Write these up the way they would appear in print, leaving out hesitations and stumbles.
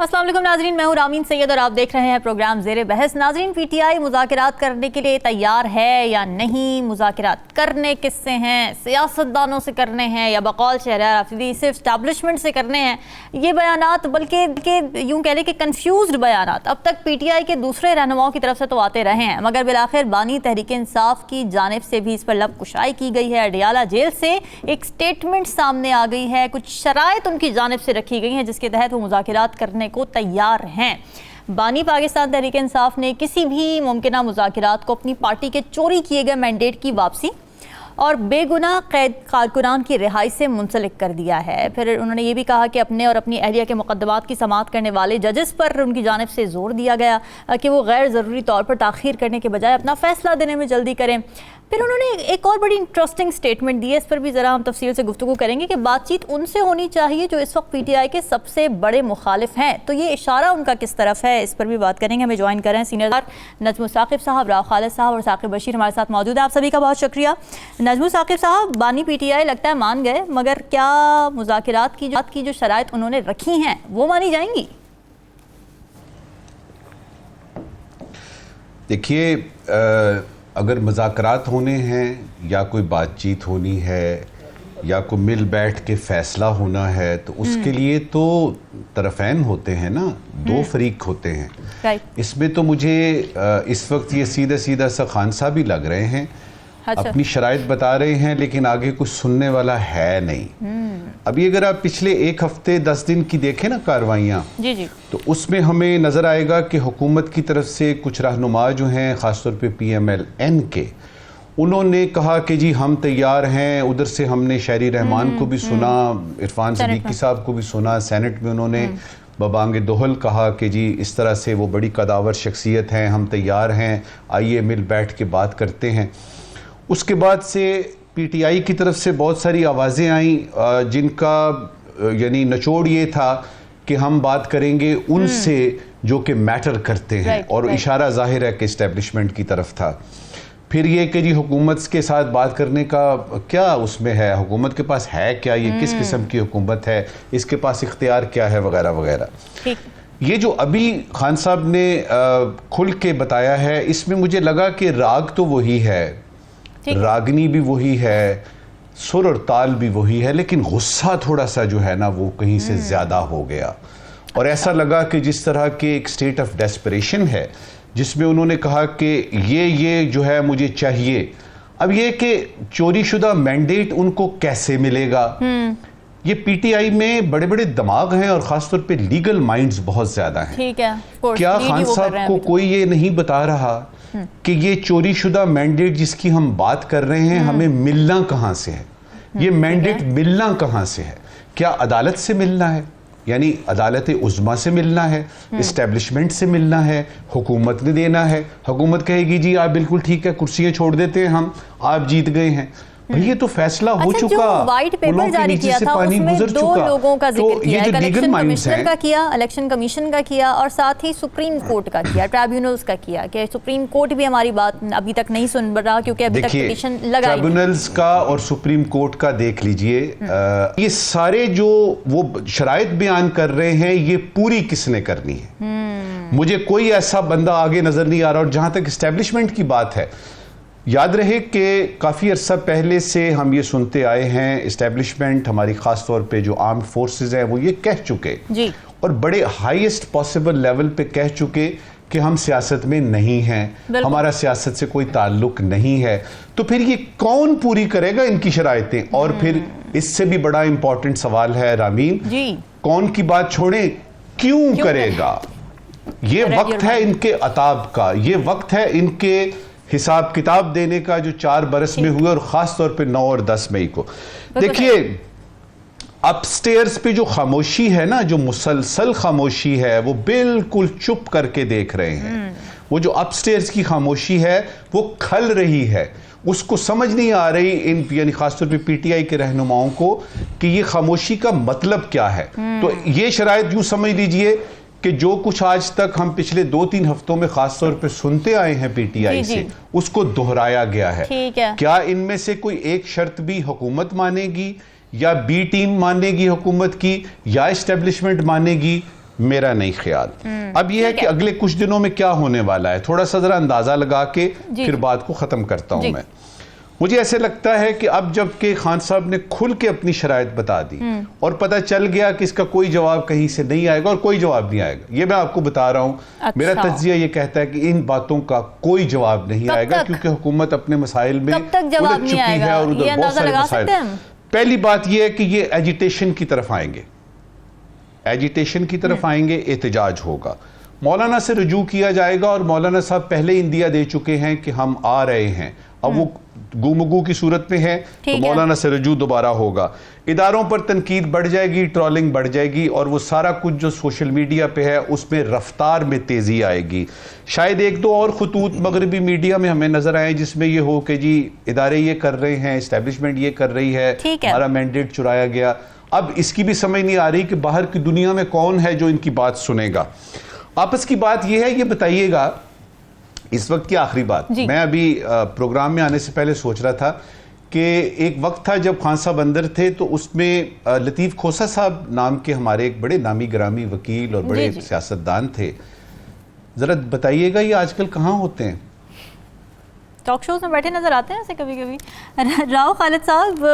अस्सलाम वालेकुम नाजरीन, मैं हूँ रामीन सैयद और आप देख रहे हैं प्रोग्राम ज़ेरे बहस। नाजरीन, पीटीआई मुज़ाकरात करने के लिए तैयार है या नहीं? मुज़ाकरात करने किससे हैं? सियासतदानों से करने हैं या बकौल शहरयार आफरीदी सिर्फ इस्टेब्लिशमेंट से करने हैं? ये बयानात बल्कि यूँ कह लें कि कन्फ्यूज्ड बयानात अब तक पीटीआई के दूसरे रहनुमाओं की तरफ से तो आते रहे हैं, मगर बिलाखिर बानी तहरीक इंसाफ की जानिब से भी इस पर लब कुशाई की गई है। अडियाला जेल से एक स्टेटमेंट सामने आ गई है, कुछ शराइत उनकी जानिब से रखी गई हैं जिसके तहत वो मुज़ाकरात करने को तैयार हैं। बानी पाकिस्तान तहरीक इंसाफ ने किसी भी मुमकिना मुज़ाकरात को अपनी पार्टी के चोरी किए गए मैंडेट की वापसी और बेगुनाह कैद कारकुनान की रिहाई से मुंसलिक कर दिया है। फिर उन्होंने ये भी कहा कि अपने और अपनी अहलिया के मुकदमात की समाअत करने वाले जजेस पर उनकी जानिब से जोर दिया गया कि वो गैर ज़रूरी तौर पर ताख़ीर करने के बजाय अपना फ़ैसला देने में जल्दी करें। फिर उन्होंने एक और बड़ी इंटरेस्टिंग स्टेटमेंट दी है, इस पर भी ज़रा हम तफसील से गुफ्तगू करेंगे कि बातचीत उनसे होनी चाहिए जो इस वक्त पीटीआई के सबसे बड़े मुखालिफ हैं। तो ये इशारा उनका किस तरफ है, इस पर भी बात करेंगे। हमें ज्वाइन करें सीनियर नजमुल साकिब साहब, राव खालिद साहब और साकिब बशीर हमारे साथ मौजूद है। आप सभी का बहुत शुक्रिया। नजमुल साकिब साहब, बानी पीटीआई लगता है मान गए, मगर क्या मुज़ाकरात की जो शराइत उन्होंने रखी हैं वो मानी जाएंगी? देखिए, अगर मुज़ाकरात होने हैं या कोई बातचीत होनी है या कोई मिल बैठ के फ़ैसला होना है तो उसके लिए तो तरफ़ैन होते हैं ना, दो फरीक होते हैं। इसमें तो मुझे इस वक्त ये सीधा सीधा सा खान साहब ही लग रहे हैं। अच्छा। अपनी शराइत बता रहे हैं लेकिन आगे कुछ सुनने वाला है नहीं। अभी अगर आप पिछले एक हफ्ते 10 दिन की देखें ना कार्रवाइयाँ, जी तो उसमें हमें नज़र आएगा कि हुकूमत की तरफ से कुछ रहनुमा जो हैं ख़ासतौर पे PMLN के, उन्होंने कहा कि जी हम तैयार हैं। उधर से हमने शहरी रहमान को भी सुना, इरफान सिद्दीकी साहब को भी सुना। सेनेट में उन्होंने बबांग दोहल कहा कि जी इस तरह से वो बड़ी कदावर शख्सियत हैं, हम तैयार हैं, आइए मिल बैठ के बात करते हैं। उसके बाद से पीटीआई की तरफ से बहुत सारी आवाज़ें आईं जिनका यानी निचोड़ ये था कि हम बात करेंगे उनसे जो कि मैटर करते हैं, और इशारा जाहिर है कि इस्टेब्लिशमेंट की तरफ था। फिर ये कि जी हुकूमत के साथ बात करने का क्या उसमें है, हुकूमत के पास है क्या, ये किस किस्म की हुकूमत है, इसके पास इख्तियार क्या है, वगैरह वगैरह। ये जो अभी खान साहब ने खुल के बताया है, इसमें मुझे लगा कि राग तो वही है, रागनी भी वही है, सुर और ताल भी वही है, लेकिन गुस्सा थोड़ा सा जो है ना वो कहीं से ज़्यादा हो गया। और ऐसा लगा कि जिस तरह के एक स्टेट ऑफ डेस्परेशन है जिसमें उन्होंने कहा कि ये जो है मुझे चाहिए। अब ये कि चोरी शुदा मैंडेट उनको कैसे मिलेगा? ये पीटीआई में बड़े बड़े दिमाग हैं और ख़ासतौर पे लीगल माइंड्स बहुत ज़्यादा हैं। ठीक है, क्या खान साहब को कोई ये नहीं बता रहा कि ये चोरी शुदा मैंडेट जिसकी हम बात कर रहे हैं हमें मिलना कहाँ से है? ये मैंडेट मिलना कहाँ से है? क्या अदालत से मिलना है, यानी अदालत उज़्मा से मिलना है, इस्टेब्लिशमेंट से मिलना है, हुकूमत ने देना है? हुकूमत कहेगी जी आप बिल्कुल ठीक है, कुर्सियाँ छोड़ देते हैं हम, आप जीत गए हैं। ये तो फैसला हो चुका, व्हाइट पेपर जारी किया था उसमें दो लोगों का जिक्र किया, इलेक्शन कमीशन का किया, इलेक्शन कमीशन का किया और साथ ही सुप्रीम कोर्ट का किया, ट्राइब्यूनल्स का किया कि सुप्रीम कोर्ट भी हमारी बात अभी तक नहीं सुन रहा क्योंकि अभी तक पिटीशन लगाई। ट्राइब्यूनल्स का और सुप्रीम कोर्ट का देख लीजिए, ये सारे जो वो शराइत बयान कर रहे हैं ये पूरी किसने करनी है? मुझे कोई ऐसा बंदा आगे नजर नहीं आ रहा। और जहां तक एस्टेब्लिशमेंट की बात है, याद रहे कि काफ़ी अर्सा पहले से हम ये सुनते आए हैं, इस्टेब्लिशमेंट हमारी ख़ास तौर पे जो आर्म्ड फोर्सेस हैं वो ये कह चुके जी, और बड़े हाईएस्ट पॉसिबल लेवल पे कह चुके कि हम सियासत में नहीं हैं, हमारा सियासत से कोई ताल्लुक नहीं है। तो फिर ये कौन पूरी करेगा इनकी शराइतें? और फिर इससे भी बड़ा इंपॉर्टेंट सवाल है रामीन जी, कौन की बात छोड़े, क्यों करेगा? ये वक्त है इनके अताब का, ये वक्त है इनके हिसाब किताब देने का जो 4 बरस में हुए, और खास तौर पे 9 और 10 मई को। देखिए अपस्टेयर्स पे जो खामोशी है ना, जो मुसलसल खामोशी है, वो बिल्कुल चुप करके देख रहे हैं। वो जो अपस्टेयर्स की खामोशी है वो खल रही है, उसको समझ नहीं आ रही इन यानी खासतौर पे पीटीआई के रहनुमाओं को कि ये खामोशी का मतलब क्या है। तो ये शराइत यूं समझ लीजिए कि जो कुछ आज तक हम पिछले 2-3 हफ्तों में खास तौर पे सुनते आए हैं पीटीआई से, उसको दोहराया गया है। क्या इनमें से कोई एक शर्त भी हुकूमत मानेगी, या बी टीम मानेगी हुकूमत की, या एस्टेब्लिशमेंट मानेगी? मेरा नहीं ख्याल। अब यह है कि अगले कुछ दिनों में क्या होने वाला है, थोड़ा सा जरा अंदाजा लगा के फिर बात को खत्म करता हूं मैं। मुझे ऐसे लगता है कि अब जबकि खान साहब ने खुल के अपनी शराइत बता दी और पता चल गया कि इसका कोई जवाब कहीं से नहीं आएगा और कोई जवाब नहीं आएगा, ये मैं आपको बता रहा हूं। अच्छा। मेरा तज्जिया ये कहता है कि इन बातों का कोई जवाब नहीं आएगा, क्योंकि हुकूमत अपने मसाइल में उलझ चुकी है और उधर बहुत सारे मसाइल। पहली बात यह है कि ये एजिटेशन की तरफ आएंगे, एजिटेशन की तरफ आएंगे, एहतजाज होगा, मौलाना से रुजू किया जाएगा और मौलाना साहब पहले ही इंदिया दे चुके हैं कि हम आ रहे हैं। अब वो गुमगू की सूरत में है तो मौलाना से रुजू दोबारा होगा, इदारों पर तनकीद बढ़ जाएगी, ट्रोलिंग बढ़ जाएगी और वो सारा कुछ जो सोशल मीडिया पे है उसमें रफ्तार में तेजी आएगी। शायद एक दो और खतूत मगरबी मीडिया में हमें नजर आए जिसमें ये हो कि जी इदारे ये कर रहे हैं, इस्टेब्लिशमेंट ये कर रही है, हमारा मैंडेट चुराया गया। अब इसकी भी समझ नहीं आ रही कि बाहर की दुनिया में कौन है जो इनकी बात सुनेगा। आपस की बात यह है, ये बताइएगा इस वक्त की आखिरी बात, मैं अभी प्रोग्राम में आने से पहले सोच रहा था कि एक वक्त था जब खान साहब अंदर थे तो उसमें लतीफ़ खोसा साहब नाम के हमारे एक बड़े नामी गिरामी वकील और बड़े सियासतदान थे। जरा बताइएगा ये आजकल कहाँ होते हैं? टॉक शोज में बैठे नजर आते हैं ऐसे कभी कभी। राव खालिद साहब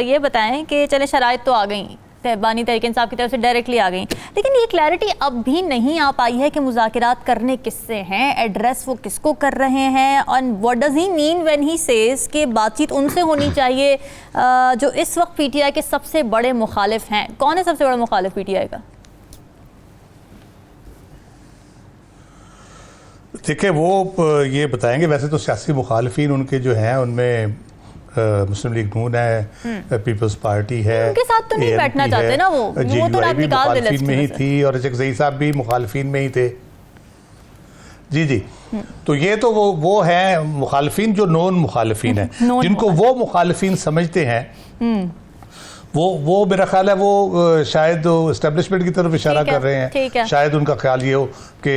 ये बताएं कि चले शराइत तो आ गई, बानी तहरीक इंसाफ की तरफ से डायरेक्टली आ गई, लेकिन ये क्लैरिटी अब भी नहीं आ पाई है कि मुज़ाकिरात करने किससे हैं, एड्रेस वो किसको कर रहे हैं, और what does he mean when he says कि बातचीत उनसे होनी चाहिए जो इस वक्त पीटीआई के सबसे बड़े मुखालिफ हैं। कौन है सबसे बड़ा मुखालिफ पीटीआई का? देखिए वो ये बताएंगे। वैसे तो सियासी मुखालिफिन उनके जो हैं उनमें मुस्लिम लीग नून है, पीपल्स पार्टी है, उनके साथ तो नहीं बैठना चाहते ना वो तो आप निकाल दे लिस्ट में ही थी और जही साहब भी मुखालिफिन में ही थे। जी तो ये तो वो हैं मुखालिफिन जो नॉन मुखालिफिन है, जिनको वो मुखालिफिन समझते हैं वो मेरा ख्याल है वो शायद इस्टेब्लिशमेंट की तरफ इशारा कर रहे हैं। शायद उनका ख्याल ये हो कि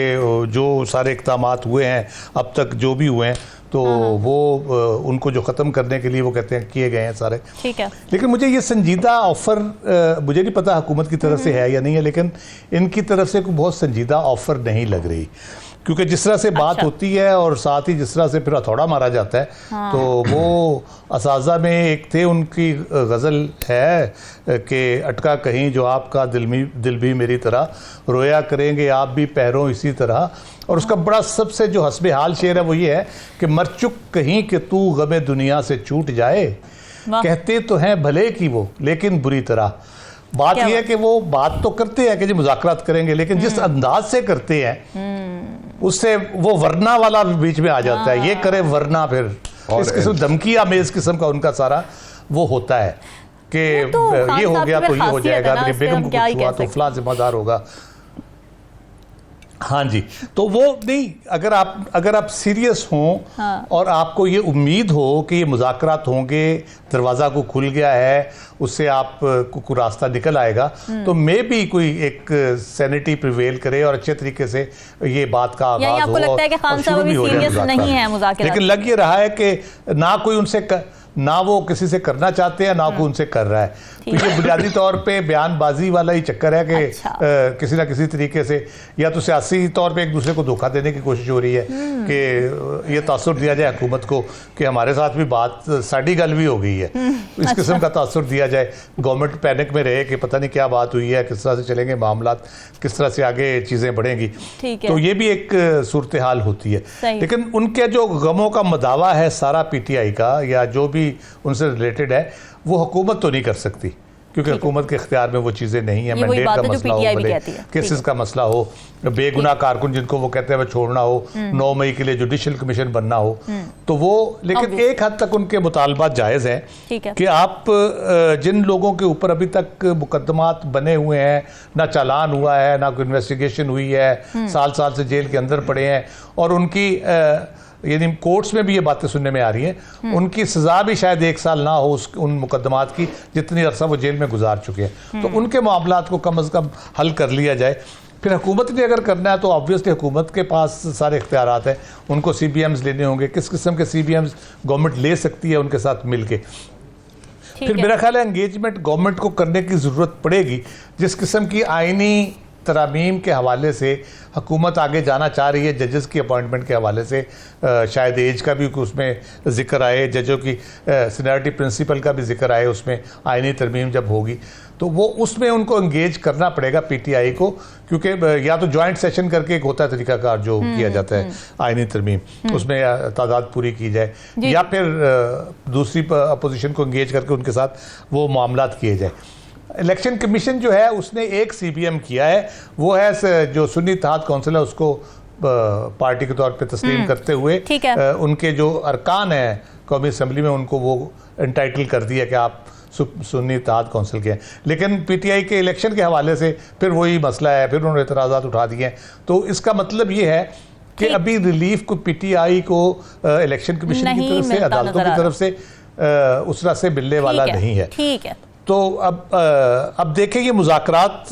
जो सारे इक़दामात हुए हैं अब तक जो भी हुए हैं तो वो उनको जो ख़त्म करने के लिए वो कहते हैं किए गए हैं सारे। ठीक है, लेकिन मुझे ये संजीदा ऑफ़र मुझे नहीं पता हुकूमत की तरफ से है या नहीं है, लेकिन इनकी तरफ से कोई बहुत संजीदा ऑफ़र नहीं लग रही, क्योंकि जिस तरह से बात होती है और साथ ही जिस तरह से फिर हथौड़ा मारा जाता है। तो वो असाजा में एक थे, उनकी गज़ल है कि अटका कहीं जो आपका दिल भी मेरी तरह, रोया करेंगे आप भी पैरों इसी तरह। और उसका बड़ा सबसे जो हस्बे हाल शेर है वो ये है कि मर चुक कहीं कि तू गमे दुनिया से छूट जाए, कहते तो हैं भले की वो लेकिन बुरी तरह। बात यह है कि वो बात तो करते हैं कि जी मुज़ाकरात करेंगे, लेकिन जिस अंदाज से करते हैं उससे वो वरना वाला बीच में आ जाता है, ये करे वरना, फिर इस किस्म धमकी आमेज किस्म का उनका सारा वो होता है कि ये हो गया तो ये हो जाएगा, मेरी बेगम को कुछ हुआ तो फलां जिम्मेदार होगा। हाँ जी, तो वो नहीं, अगर आप सीरियस हों और आपको ये उम्मीद हो कि ये मुज़ाकरात होंगे, दरवाज़ा को खुल गया है, उससे आप को रास्ता निकल आएगा, तो मे भी कोई एक सैनिटी प्रिवेल करे और अच्छे तरीके से ये बात का आगाज़ हो। आपको लगता है कि खान साहब अभी सीरियस नहीं है मुज़ाकरात? लेकिन लग ये रहा है कि ना कोई उनसे ना वो किसी से करना चाहते हैं ना कोई उनसे कर रहा है। तो ये बुनियादी तौर पे बयानबाजी वाला ही चक्कर है कि किसी ना किसी तरीके से या तो सियासी तौर पे एक दूसरे को धोखा देने की कोशिश हो रही है कि ये तासुर दिया जाए हुकूमत को कि हमारे साथ भी बात साड़ी गल भी हो गई है, इस किस्म का तासुर दिया जाए, गवर्नमेंट पैनिक में रहे कि पता नहीं क्या बात हुई है, किस तरह से चलेंगे मामलात, किस तरह से आगे चीज़ें बढ़ेंगी। तो ये भी एक सूरत हाल होती है। लेकिन उनके जो गमों का मदावा है सारा पीटीआई का या जो भी उनसे रिलेटेड है वो हुकूमत तो नहीं कर सकती, क्योंकि हुकूमत के इख्तियार में वो चीज़ें नहीं है। मैंडेट का मसला हो, भले केसेस का मसला हो, बेगुनाह कारकुन जिनको वो कहते हैं वो छोड़ना हो, 9 मई के लिए जुडिशल कमीशन बनना हो, तो वो लेकिन एक हद तक उनके मुतालबात जायज़ हैं कि आप जिन लोगों के ऊपर अभी तक मुकदमात बने हुए हैं, ना चालान हुआ है, ना कोई इन्वेस्टिगेशन हुई है, साल साल से जेल के अंदर पड़े हैं और उनकी यानी कोर्ट्स में भी ये बातें सुनने में आ रही हैं, उनकी सज़ा भी शायद 1 साल ना हो उन मुकदमात की जितनी अरसा वो जेल में गुजार चुके हैं। तो उनके मामलात को कम अज़ कम हल कर लिया जाए। फिर हुकूमत ने अगर करना है तो ऑब्वियसली हुकूमत के पास सारे इख्तियारात हैं, उनको CBMs लेने होंगे, किस किस्म के CBMs गवर्नमेंट ले सकती है उनके साथ मिल के। फिर मेरा ख्याल है एंगेजमेंट गवर्नमेंट को करने की ज़रूरत पड़ेगी, जिस किस्म की आइनी तरमीम के हवाले से हुकूमत आगे जाना चाह रही है, जजेस की अपॉइंटमेंट के हवाले से शायद एज का भी उसमें ज़िक्र आए, जजों की सीनियरिटी प्रिंसिपल का भी ज़िक्र आए उसमें, आईनी तरमीम जब होगी तो वो उसमें उनको इंगेज करना पड़ेगा पीटीआई को, क्योंकि या तो जॉइंट सेशन करके एक होता है तरीकाकार जो किया जाता है आईनी तरमीम, उसमें तादाद पूरी की जाए, या फिर दूसरी अपोजिशन को इंगेज करके उनके साथ वो मामलात किए जाए। इलेक्शन कमीशन जो है उसने एक CBM किया है, वो है जो सुन्नी इत्तेहाद कौंसिल है उसको पार्टी के तौर पे तस्लीम करते हुए उनके जो अरकान हैं कौमी असम्बली में उनको वो एंटाइटल कर दिया कि आप सुन्नी इत्तेहाद कौंसिल के हैं। लेकिन पीटीआई के इलेक्शन के हवाले से फिर वही मसला है, फिर उन्होंने एतराज़ात उठा दिए हैं। तो इसका मतलब ये है कि अभी रिलीफ को पीटीआई को इलेक्शन कमीशन की तरफ से, अदालतों की तरफ से उस तरह से मिलने वाला नहीं है। ठीक है, तो अब देखें ये मुज़ाकरात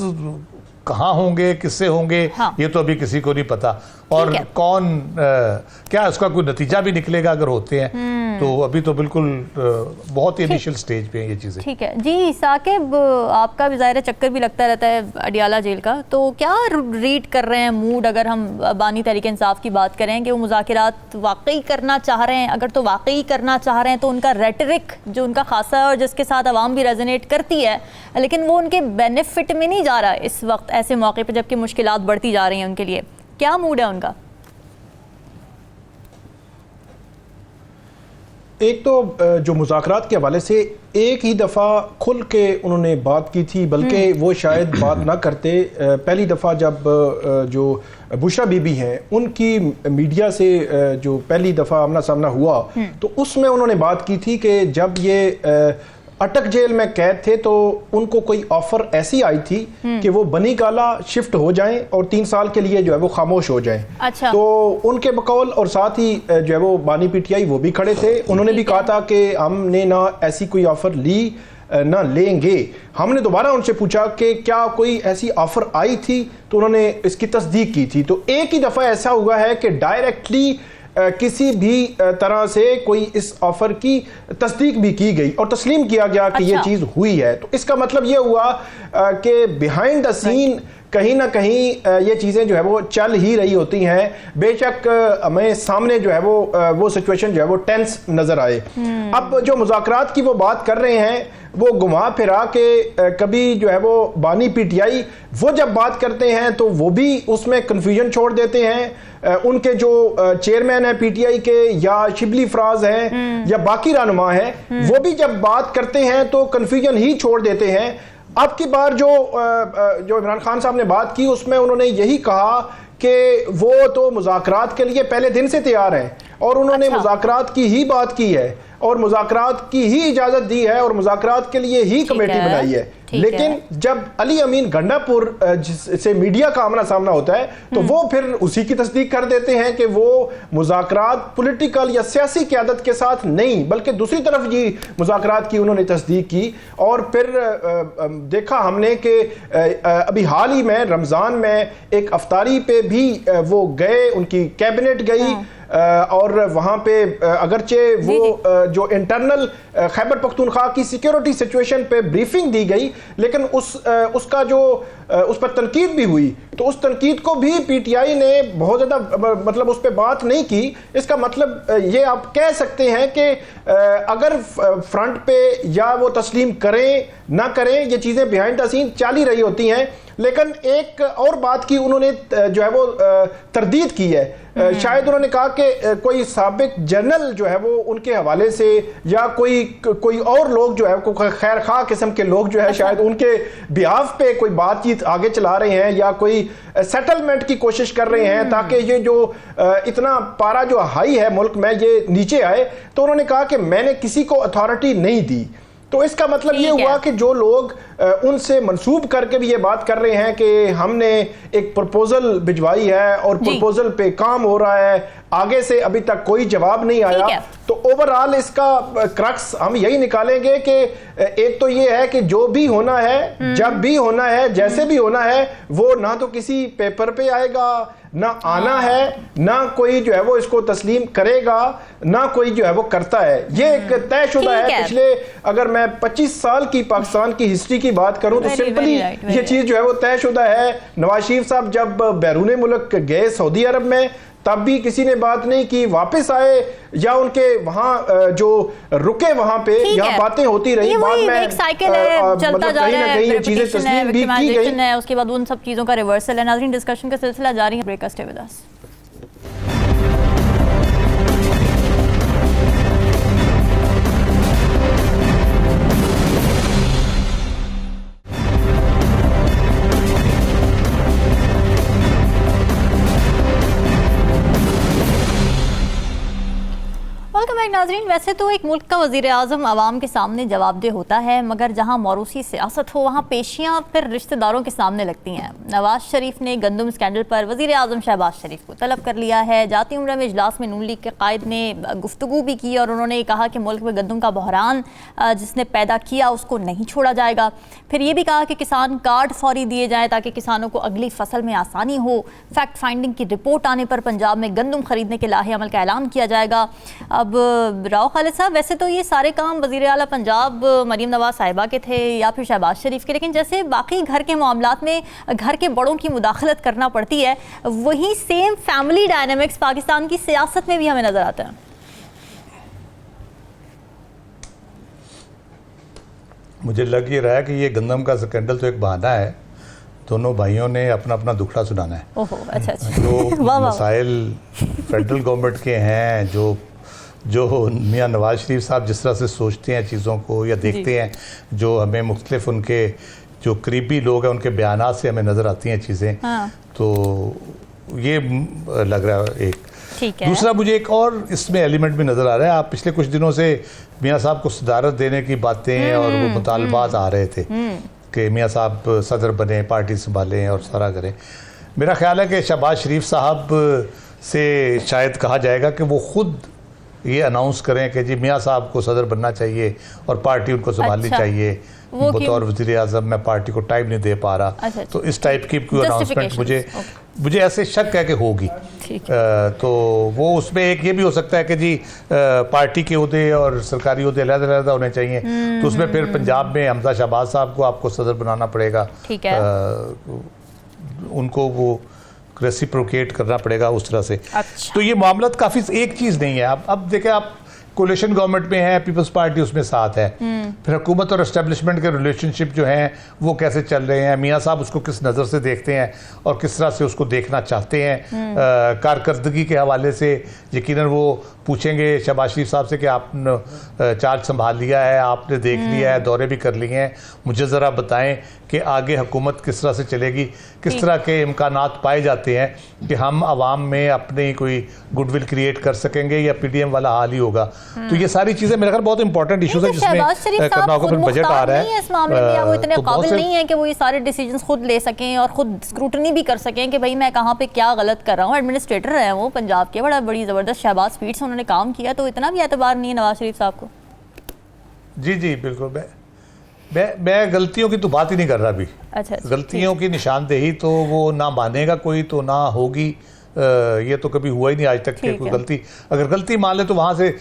कहाँ होंगे, किससे होंगे, हाँ। ये तो अभी किसी को नहीं पता, और कौन क्या उसका कोई नतीजा भी निकलेगा अगर होते हैं तो अभी तो बिल्कुल बहुत ही इनिशियल स्टेज पे हैं ये चीज़ें। ठीक है जी। साकिब, आपका भी ज़ाहिर चक्कर भी लगता रहता है अडियाला जेल का, तो क्या रीड कर रहे हैं मूड, अगर हम बानी तहरीक इंसाफ की बात करें कि वो मुज़ाकरात वाकई करना चाह रहे हैं? अगर तो वाकई करना चाह रहे हैं तो उनका रेटरिक जो उनका खासा है और जिसके साथ आवाम भी रेजोनेट करती है, लेकिन वो उनके बेनिफिट में नहीं जा रहा इस वक्त ऐसे मौके पर जबकि मुश्किलात बढ़ती जा रही हैं उनके लिए, क्या मूड है उनका? एक तो जो मुज़ाकरात के हवाले से एक ही दफ़ा खुल के उन्होंने बात की थी, बल्कि वो शायद बात ना करते। पहली दफ़ा जब जो बुशरा बीबी हैं उनकी मीडिया से जो पहली दफ़ा आमना सामना हुआ तो उसमें उन्होंने बात की थी कि जब ये अटक जेल में कैद थे तो उनको कोई ऑफर ऐसी आई थी कि वो बनी काला शिफ्ट हो जाएं और 3 साल के लिए जो है वो खामोश हो जाएं। अच्छा। तो उनके बकौल और साथ ही जो है वो बानी पीटीआई वो भी खड़े थे, उन्होंने भी कहा था कि हमने ना ऐसी कोई ऑफर ली ना लेंगे। हमने दोबारा उनसे पूछा कि क्या कोई ऐसी ऑफर आई थी, तो उन्होंने इसकी तस्दीक की थी। तो एक ही दफ़ा ऐसा हुआ है कि डायरेक्टली किसी भी तरह से कोई इस ऑफर की तस्दीक भी की गई और तस्लीम किया गया कि ये चीज़ हुई है। तो इसका मतलब ये हुआ कि बिहाइंड द सीन कहीं ना कहीं ये चीज़ें जो है वो चल ही रही होती हैं। बेशक हमें सामने जो है वो सिचुएशन जो है वो टेंस नज़र आए। अब जो मुज़ाकरात की वो बात कर रहे हैं वो घुमा फिरा के कभी जो है वो बानी पीटीआई वो जब बात करते हैं तो वो भी उसमें कन्फ्यूजन छोड़ देते हैं। उनके जो चेयरमैन है पीटीआई के या शिबली फराज हैं या बाकी रहनुमा हैं वो भी जब बात करते हैं तो कन्फ्यूजन ही छोड़ देते हैं। अब की बार जो इमरान खान साहब ने बात की उसमें उन्होंने यही कहा कि वो तो मुज़ाकरात के लिए पहले दिन से तैयार हैं और उन्होंने मुज़ाकरात की ही बात की है और मुज़ाकरात की ही इजाज़त दी है और मुज़ाकरात के लिए ही कमेटी बनाई है। लेकिन जब अली अमीन गंडापुर से मीडिया का आमना सामना होता है तो वो फिर उसी की तस्दीक कर देते हैं कि वो मुज़ाकरात पॉलिटिकल या सियासी क़यादत के साथ नहीं बल्कि दूसरी तरफ ये मुज़ाकरात की उन्होंने तस्दीक की। और फिर देखा हमने कि अभी हाल ही में रमज़ान में एक अफ्तारी पे भी वो गए, उनकी कैबिनेट गई और वहाँ पे अगरचे वो जो इंटरनल खैबर पख्तूनख्वा की सिक्योरिटी सिचुएशन पे ब्रीफिंग दी गई लेकिन उसका जो उस पर तनकीद भी हुई तो उस तनकीद को भी पीटीआई ने बहुत ज़्यादा मतलब उस पर बात नहीं की। इसका मतलब ये आप कह सकते हैं कि अगर फ्रंट पे या वो तस्लीम करें ना करें ये चीज़ें बिहाइंड द सीन चल ही रही होती हैं। लेकिन एक और बात की उन्होंने जो है वो तरदीद की है। शायद उन्होंने कहा कि कोई साबिक जनरल जो है वो उनके हवाले से या कोई और लोग जो है खैर खा किस्म के लोग जो है शायद उनके बिहाफ पे कोई बातचीत आगे चला रहे हैं या कोई सेटलमेंट की कोशिश कर रहे हैं ताकि ये जो इतना पारा जो हाई है मुल्क में ये नीचे आए। तो उन्होंने कहा कि मैंने किसी को अथॉरिटी नहीं दी। तो इसका मतलब ये हुआ कि जो लोग उनसे मंसूब करके भी ये बात कर रहे हैं कि हमने एक प्रपोजल भिजवाई है और प्रपोजल पे काम हो रहा है, आगे से अभी तक कोई जवाब नहीं आया। तो ओवरऑल इसका क्रक्स हम यही निकालेंगे कि एक तो ये है कि जो भी होना है, जब भी होना है, जैसे भी होना है, वो ना तो किसी पेपर पे आएगा, ना आना है, ना कोई जो है वो इसको तस्लीम करेगा, ना कोई जो है वो करता है। ये एक तयशुदा है। पिछले अगर मैं 25 साल की पाकिस्तान की हिस्ट्री की बात करूं तो सिंपली ये चीज जो है वो तयशुदा है। नवाज शरीफ साहब जब बैरून मुल्क गए सऊदी अरब में, तब भी किसी ने बात नहीं की। वापस आए या उनके वहां जो रुके वहां पे, यहाँ बातें होती रही। बाद में एक साइकिल है, चलता जा रहा है, ये चीजें तस्लीम भी की गई है, उसके बाद उन सब चीजों का रिवर्सल है। नाज़रीन, डिस्कशन का सिलसिला जारी है। Break, stay with us. नाज़रीन, वैसे तो एक मुल्क का वज़ीर आज़म आवाम के सामने जवाबदेह होता है, मगर जहाँ मौरूसी सियासत हो वहाँ पेशियाँ फिर रिश्तेदारों के सामने लगती हैं। नवाज शरीफ ने गंदम स्कैंडल पर वज़ीर आज़म शहबाज शरीफ को तलब कर लिया है। जाती उम्र में इजलास में नून लीग के कायद ने गुफ्तगू भी की और उन्होंने कहा कि मुल्क में गंदम का बहरान जिसने पैदा किया उसको नहीं छोड़ा जाएगा। फिर ये भी कहा कि किसान कार्ड फौरी दिए जाएँ ताकि किसानों को अगली फसल में आसानी हो। फैक्ट फाइंडिंग की रिपोर्ट आने पर पंजाब में गंदम खरीदने के लाहे अमल का ऐलान किया जाएगा। अब राव खालिद साहब, वैसे तो ये सारे काम वज़ीर आला पंजाब मरीम नवाज साहिबा के थे या फिर शहबाज शरीफ के, लेकिन जैसे बाकी घर के मामलात में घर के बड़ों की मुदाखलत करना पड़ती है, वही सेम फैमिली डायनामिक्स पाकिस्तान की सियासत में भी हमें नजर आते हैं। मुझे लग ये रहा है कि ये गंदम का स्कैंडल तो एक बहाना है, दोनों भाइयों ने अपना अपना दुखड़ा सुनाना है। ओहो, अच्छा। जो मसाइल फेडरल गवर्नमेंट के हैं, जो मियाँ नवाज शरीफ साहब जिस तरह से सोचते हैं चीज़ों को या देखते हैं, जो हमें मुख्तलिफ उनके जो करीबी लोग हैं उनके बयानात से हमें नज़र आती हैं चीज़ें। हाँ। तो ये लग रहा है एक। ठीक है। दूसरा मुझे एक और इसमें एलिमेंट भी नज़र आ रहा है। आप पिछले कुछ दिनों से मियाँ साहब को सदारत देने की बातें और वो मुतालबात आ रहे थे कि मियाँ साहब सदर बने, पार्टी संभालें और सारा करें। मेरा ख्याल है कि शहबाज शरीफ साहब से शायद कहा जाएगा कि वो ख़ुद ये अनाउंस करें कि जी मियाँ साहब को सदर बनना चाहिए और पार्टी उनको संभालनी चाहिए। बतौर वज़ीर आज़म मैं पार्टी को टाइम नहीं दे पा रहा। तो इस टाइप की कोई अनाउंसमेंट मुझे ऐसे शक है कि होगी। तो वो उसमें एक ये भी हो सकता है कि जी पार्टी के उहदे और सरकारी उहदे अलग-अलग होने चाहिए। तो उसमें फिर पंजाब में हमजा शहबाज साहब को आपको सदर बनाना पड़ेगा। उनको वो रेसिप्रोकेट करना पड़ेगा उस तरह से। अच्छा। तो ये मामला काफ़ी एक चीज़ नहीं है। अब देखें, आप कोलिशन गवर्नमेंट में है, पीपल्स पार्टी उसमें साथ है, फिर हुकूमत और एस्टेब्लिशमेंट के रिलेशनशिप जो हैं वो कैसे चल रहे हैं, मियाँ साहब उसको किस नज़र से देखते हैं और किस तरह से उसको देखना चाहते हैं। कारकर्दगी के हवाले से यकीनन वो पूछेंगे शहबाज शरीफ साहब से कि आपने चार्ज संभाल लिया है, आपने देख लिया है, दौरे भी कर लिए हैं, मुझे ज़रा बताएं कि आगे हुकूमत किस तरह से चलेगी, किस तरह के इम्कानात पाए जाते हैं कि हम आवाम में अपनी कोई गुडविल क्रिएट कर सकेंगे या पीडीएम वाला हाल ही होगा। तो ये सारी चीज़ें मेरे ख्याल बहुत इंपॉर्टेंट इशूज़ है जिसमें करना होगा। फिर बजट आ रहा है, इस मामले में वो इतने काबिल नहीं है कि वो ये सारे डिसीजंस खुद ले सकें और खुद स्क्रूटनी भी कर सकें कि भाई मैं कहाँ पे क्या गलत कर रहा हूँ। एडमिनिस्ट्रेटर है वो पंजाब के, बड़ी ज़बरदस्त शहबाज स्पीड से उन्होंने काम किया, तो इतना भी एतबार नहीं है नवाज शरीफ साहब को। जी जी बिल्कुल। मैं गलतियों की तो बात ही नहीं कर रहा अभी। अच्छा। गलतियों की निशानदेही तो वो ना मानेगा कोई, तो ना होगी। ये तो कभी हुआ ही नहीं आज तक कि कोई गलती, अगर गलती मान ले तो वहाँ से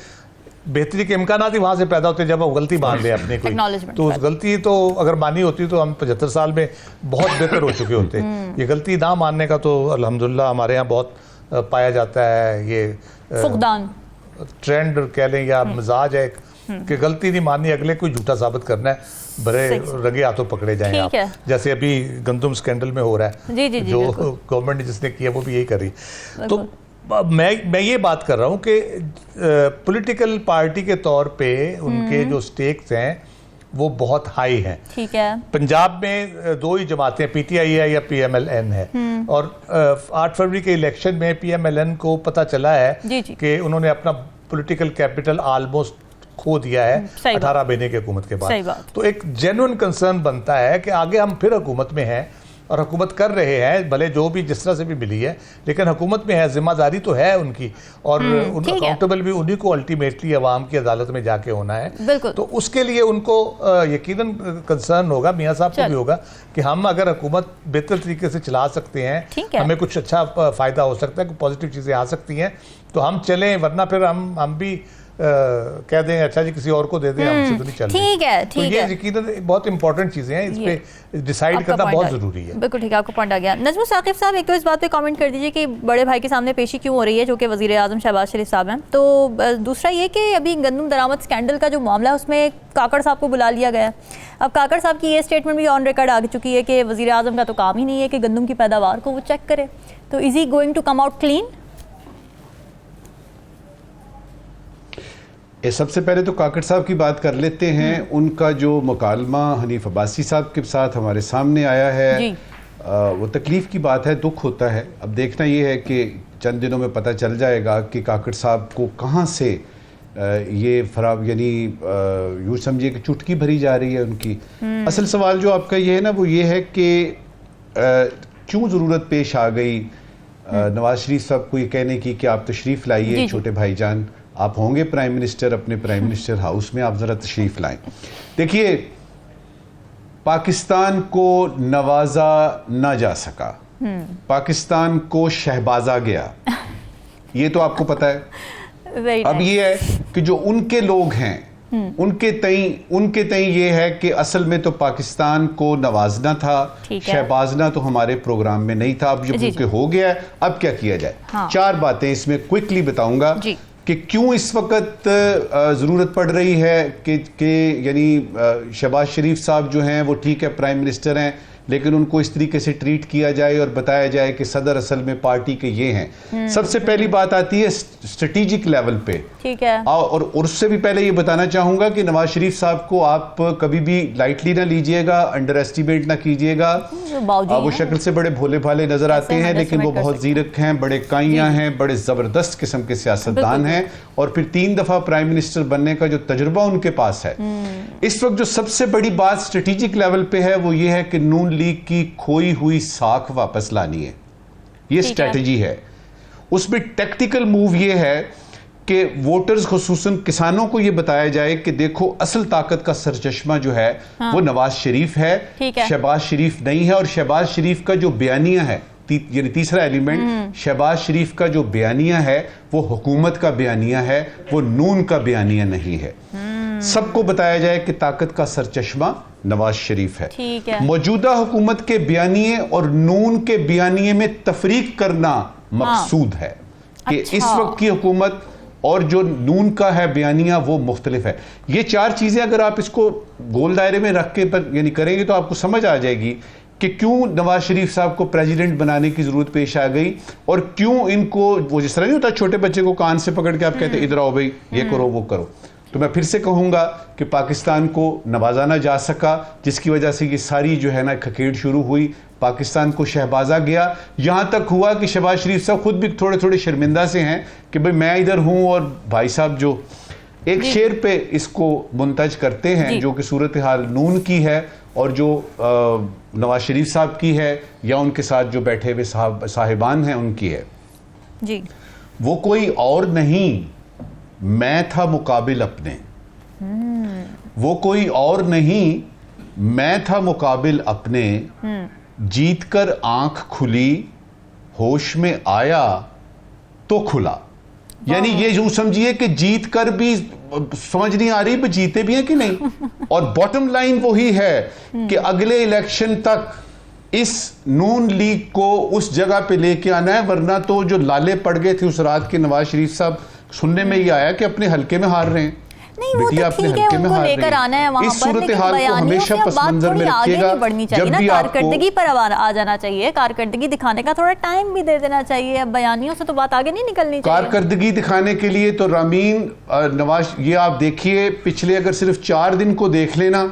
बेहतरी के इम्कानात ही वहाँ से पैदा होते हैं जब वो गलती मान ले अपनी कोई। तो उस गलती तो अगर मानी होती तो हम 75 साल में बहुत बेहतर हो चुके होते। ये गलती ना मानने का तो अल्हम्दुलिल्लाह हमारे यहाँ बहुत पाया जाता है। ये फुकदान ट्रेंड कह लें या मिजाज है कि गलती नहीं माननी, अगले कोई झूठा साबित करना है, बड़े रंगे हाथों पकड़े जाएं आप। जैसे अभी गंदम स्कैंडल में हो रहा है। जी, जो गवर्नमेंट ने जिसने किया वो भी यही कर रही। तो मैं ये बात कर रहा हूँ कि पॉलिटिकल पार्टी के तौर पे उनके जो स्टेक्स हैं वो बहुत हाई हैं। ठीक है। पंजाब में दो ही जमातें, पीटीआई है या पीएमएलएन है, और 8 फरवरी के इलेक्शन में पीएमएलएन को पता चला है कि उन्होंने अपना पॉलिटिकल कैपिटल ऑलमोस्ट खो दिया है 18 महीने की हुकूमत के बाद। तो एक जेन्युइन कंसर्न बनता है कि आगे हम फिर हुकूमत में हैं और हुकूमत कर रहे हैं, भले जो भी जिस तरह से भी मिली है, लेकिन हुकूमत में है, जिम्मेदारी तो है उनकी, और उन अकाउंटेबल भी उन्हीं को अल्टीमेटली अवाम की अदालत में जाके होना है। तो उसके लिए उनको यकीनन कंसर्न होगा, मियाँ साहब को भी होगा कि हम अगर हुकूमत बेहतर तरीके से चला सकते हैं, हमें कुछ अच्छा फ़ायदा हो सकता है, कुछ पॉजिटिव चीज़ें आ सकती हैं तो हम चलें, वरना फिर हम भी कह दें अच्छा जी किसी और को दे दें, हमसे तो नहीं चल रही। ठीक है, तो ये यकीनन बहुत इंपॉर्टेंट चीज़ें हैं, इस पे डिसाइड करना बहुत ज़रूरी है। बिल्कुल ठीक है, आपको पॉइंट आ गया। नजमुल साकिब साहब, एक तो इस बात पे कमेंट कर दीजिए कि बड़े भाई के सामने पेशी क्यों हो रही है, जो कि वज़ीर आज़म शहबाज शरीफ साहब हैं। तो दूसरा ये कि अभी गंदम दरामद स्कैंडल का जो मामला है उसमें काकड़ साहब को बुला लिया गया है। अब काकड़ साहब की ये स्टेटमेंट भी ऑन रिकॉर्ड आ चुकी है कि वज़ीर आज़म का तो काम ही नहीं है कि गंदम की पैदावार को वो चेक करे, तो is he going to come out clean? सबसे पहले तो काकड़ साहब की बात कर लेते हैं। उनका जो मुकालमा हनीफ अब्बासी साहब के साथ हमारे सामने आया है, वो तकलीफ़ की बात है, दुख होता है। अब देखना ये है कि चंद दिनों में पता चल जाएगा कि काकड़ साहब को कहाँ से ये फराब, यानी यूँ समझिए कि चुटकी भरी जा रही है उनकी। असल सवाल जो आपका ये है ना, वो ये है कि क्यों ज़रूरत पेश आ गई नवाज शरीफ साहब को ये कहने की कि आप तशरीफ़ लाइए छोटे भाईजान, आप होंगे प्राइम मिनिस्टर, अपने प्राइम मिनिस्टर हाउस में आप ज़रा तशरीफ़ लाएं। देखिए, पाकिस्तान को नवाजा ना जा सका, पाकिस्तान को शहबाजा गया, ये तो आपको पता है। अब ये है कि जो उनके लोग हैं उनके तई ये है कि असल में तो पाकिस्तान को नवाजना था, शहबाजना तो हमारे प्रोग्राम में नहीं था। अब जो हो गया है, अब क्या किया जाए? चार बातें इसमें क्विकली बताऊंगा कि क्यों इस वक्त ज़रूरत पड़ रही है कि यानी शहबाज शरीफ साहब जो हैं वो ठीक है प्राइम मिनिस्टर हैं, लेकिन उनको इस तरीके से ट्रीट किया जाए और बताया जाए कि सदर असल में पार्टी के ये हैं। सबसे पहली बात आती है स्ट्रेटेजिक लेवल पे, ठीक है। और उससे भी पहले ये बताना चाहूंगा कि नवाज शरीफ साहब को आप कभी भी लाइटली ना लीजिएगा, अंडर एस्टिमेट ना कीजिएगा। वो शक्ल से बड़े भोले भाले नजर आते हैं, लेकिन वो बहुत जीरक हैं, बड़े काइयां हैं, बड़े जबरदस्त किस्म के सियासतदान हैं, और फिर 3 दफा प्राइम मिनिस्टर बनने का जो तजुर्बा उनके पास है। इस वक्त जो सबसे बड़ी बात स्ट्रेटेजिक लेवल पे है वो ये है कि नून लीग की खोई हुई साख वापस लानी है, ये स्ट्रेटजी है। उसमें टैक्टिकल मूव ये है कि वोटर्स खुसूसन किसानों को ये बताया जाए कि देखो असल ताकत का सरचश्मा जो है वो नवाज शरीफ है, शहबाज शरीफ नहीं है। और शहबाज शरीफ का जो बयानिया है, यानी तीसरा एलिमेंट, शहबाज शरीफ का जो बयानिया है वो हुकूमत का बयानिया है, वो नून का बयानिया नहीं है। सबको बताया जाए कि ताकत का सरचश्मा नवाज शरीफ है। मौजूदा हुकूमत के बयानिए और नून के बयानिए में तफरीक करना मकसूद है कि इस वक्त की हुकूमत और जो नून का है बयानिया वो मुख्तलिफ है। ये चार चीजें अगर आप इसको गोल दायरे में रख के यानी करेंगे तो आपको समझ आ जाएगी कि क्यों नवाज शरीफ साहब को प्रेसिडेंट बनाने की जरूरत पेश आ गई, और क्यों इनको, वो जिस तरह नहीं होता छोटे बच्चे को कान से पकड़ के आप कहते इधर आओ भाई, ये करो वो करो। तो मैं फिर से कहूंगा कि पाकिस्तान को नवाजा ना जा सका, जिसकी वजह से ये सारी जो है ना खकेड़ शुरू हुई, पाकिस्तान को शहबाजा गया। यहां तक हुआ कि शहबाज शरीफ साहब खुद भी थोड़े थोड़े शर्मिंदा से हैं कि भाई मैं इधर हूं और भाई साहब जो एक शेर पे इसको मुंतज करते हैं, जो कि सूरत हाल नून की है और जो नवाज शरीफ साहब की है या उनके साथ जो बैठे हुए साहिबान हैं उनकी है जी। वो कोई और नहीं, मैं था मुकाबिल अपने। वो कोई और नहीं, मैं था मुकाबिल अपने। जीत कर आंख खुली, होश में आया तो खुला। यानी ये यूं समझिए कि जीत कर भी समझ नहीं आ रही भी जीते भी हैं कि नहीं। और बॉटम लाइन वही है कि अगले इलेक्शन तक इस नून लीग को उस जगह पे लेके आना है, वरना तो जो लाले पड़ गए थे उस रात के नवाज शरीफ साहब, सुनने में ये आया कि अपने हल्के में हार रहे हैं। नहीं, वो तो ठीक है, उनको लेकर आना है वहां पर, सूरत हाल को हमेशा पस मंजर में रखिएगा। बढ़नी चाहिए ना, कारकर्दगी पर आ जाना चाहिए, कारकर्दगी दिखाने का थोड़ा टाइम भी दे देना चाहिए। अब बयानियों से तो बात आगे नहीं निकलनी चाहिए। कारकर्दगी दिखाने के लिए तो रामीन नवाज, ये आप देखिए पिछले अगर सिर्फ 4 दिन को देख लेना